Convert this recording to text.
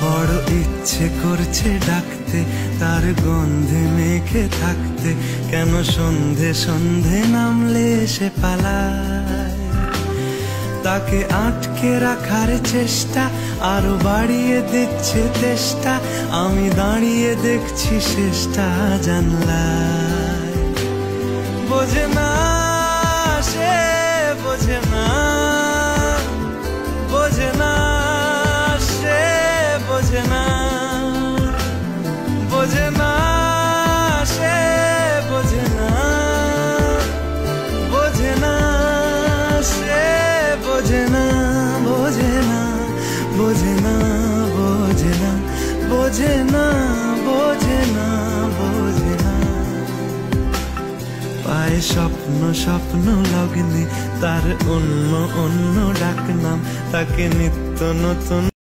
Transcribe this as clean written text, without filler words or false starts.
বড় ইচ্ছে করছে ডাকতে, তার গন্ধে মেখে থাকতে, কেন সন্ধে সন্ধে নামলে সে পালায়। তাকে আটকে রাখার চেষ্টা আরো বাড়িয়ে দিচ্ছে তেষ্টা, আমি দাঁড়িয়ে দেখছি শেষটা জানলায়। বোঝে না সে, বোঝে না, বোঝে না সে, বোঝে না, বোঝে না সে, বোঝে না, বোঝে না সে, বোঝে না, বোঝে না, বোঝে না, বোঝে না, বোঝে না, বোঝে না, বোঝে না। পায়ে স্বপ্ন স্বপ্ন লগ্নে তার অন্য অন্য ডাকনাম, তাকে নিত্য নতুন